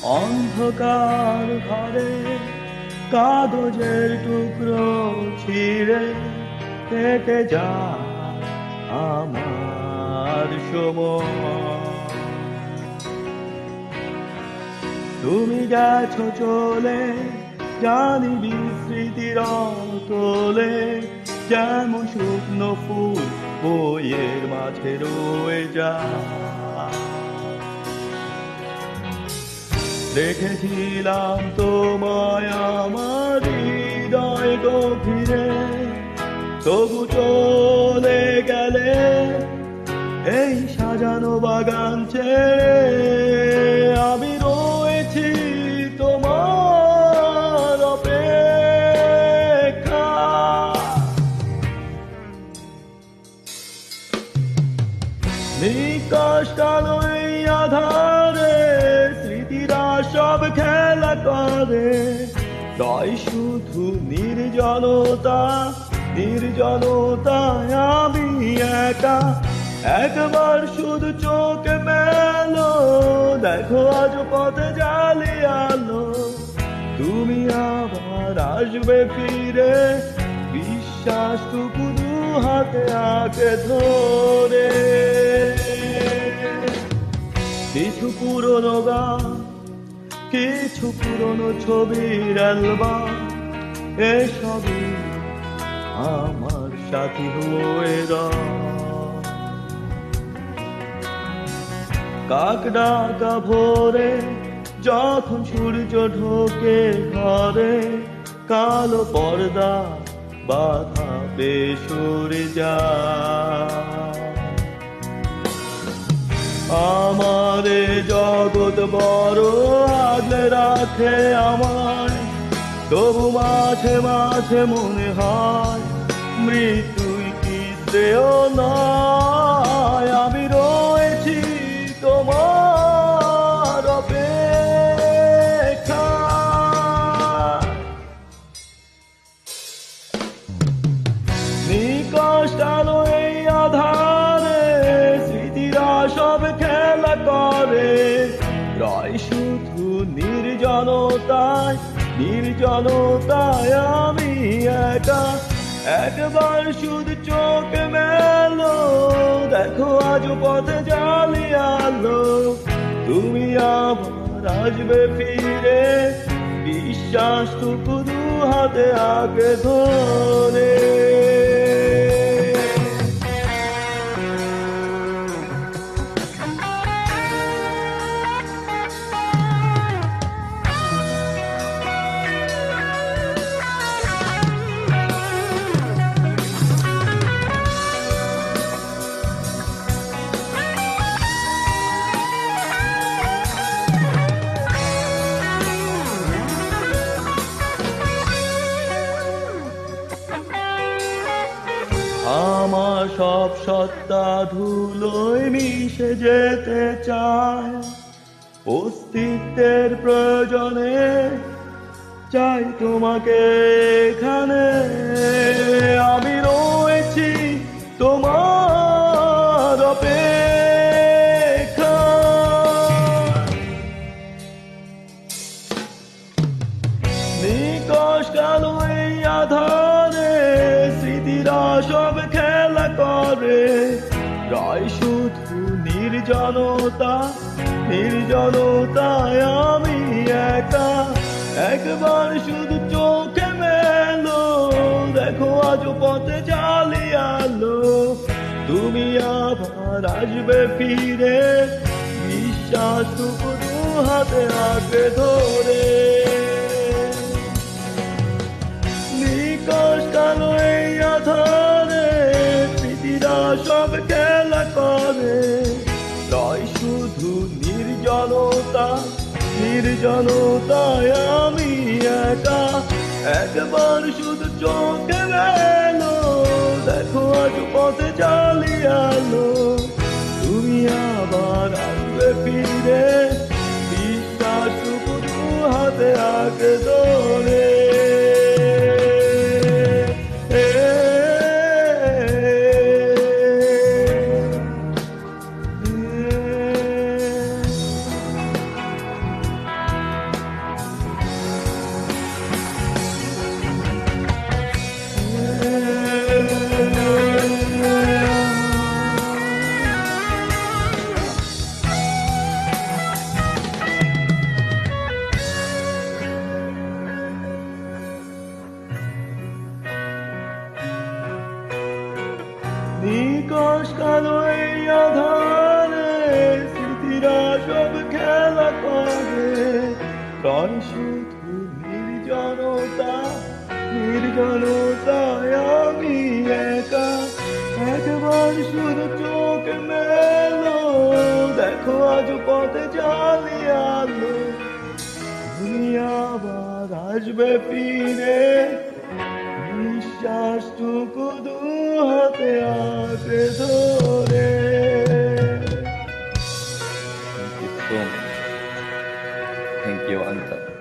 অন্ধকার ঘরে কাগজের টুকরো ছিঁড়ে কেটে যায় আমার সময়। তুমি গেছো চলে, জানি বিস্মৃতির তোলে, যেমন শুকনো ফুল বইয়ের মাঝে রয়ে যায়। দেখেছিলাম তোমায় আমার হৃদয় গভীরে, তবু চলে গেলে এই সাজানো বাগান ছেড়ে। আমি রয়েছি তোমার অপেক্ষা। নিকাশ কালো এই আধারে স্মৃতিরা সব খেলা করে, রয় শুধু নির্জনতা, নির্জনতায় আমি একা। একবার শুধু চোখ মেলো, দেখো আজ পথে জালি আলো। তুমি আবার আসবে ফিরে, বিশ্বাসটুকু দু হাতে আঁকে ধরে। কিছু পুরনো গান, কিছু পুরনো ছবির অ্যালবাম, এসবই আমার সাথী হয়ে কাক ডাকা ভোরে যখন সূর্য ঢোকে ঘরে, কালো পর্দা বাধা বেসরে যায়। আমারে জগৎ বড় আগলে রাখে আমায়, তবু মাঝে মাঝে মনে হয় মৃত্যুই কি শ্রেয় নয়। আমি রয়েছি তোমার অপেক্ষা। নিকাশ কালো এই আধারে স্মৃতিরা সব খেলা করে, রয় শুধু নির্জনতায়, নির্জনতায় আমি একা। একবার শুধু চোখ মেলো, দেখো আজ পথে জালি আলো। তুমি আবার আসবে ফিরে, বিশ্বাসটুকু দু হাতে আঁকে ধরে। আমার সব সত্তা ধুলোয় মিশে যেতে চায়, অস্তিত্বের প্রয়োজনে চাই তোমাকে এখানে। আমি রয়েছি তোমার অপেক্ষা। নিকাশ কালো এই আধারে স্মৃতিরা সব খেলা করে, রয় শুধু নির্জনতা, নির্জনতায় আমি একা। একবার শুধু চোখে মেলো, দেখো আজ পথে জালি আলো। তুমি আবার আসবে ফিরে, বিশ্বাসটুকু দু হাতে আঁকে ধরে। নিকাশ কালো এই আধারে স্মৃতিরা সব খেলা করে, রয় শুধু নির্জনতা, নির্জনতায় আমি একা। একবার শুধু চোখে মেলো, দেখো আজ পথে জালি আলো। তুমি আবার আসবে ফিরে, বিশ্বাসটুকু দু হাতে আঁকে ধরে। সব খেলা করে, রয় শুধু নির্জনতা, নির্জনতায় আমি একা। একবার শুধু চোখ মেলো, দেখো আজ পথে জালি আলো, দুনিয়া আবার আসবে ফিরে, নিঃশ্বাসটুকু দু হাতে আঁকড়ে ধরে। Thank you so much. Thank you, Anta.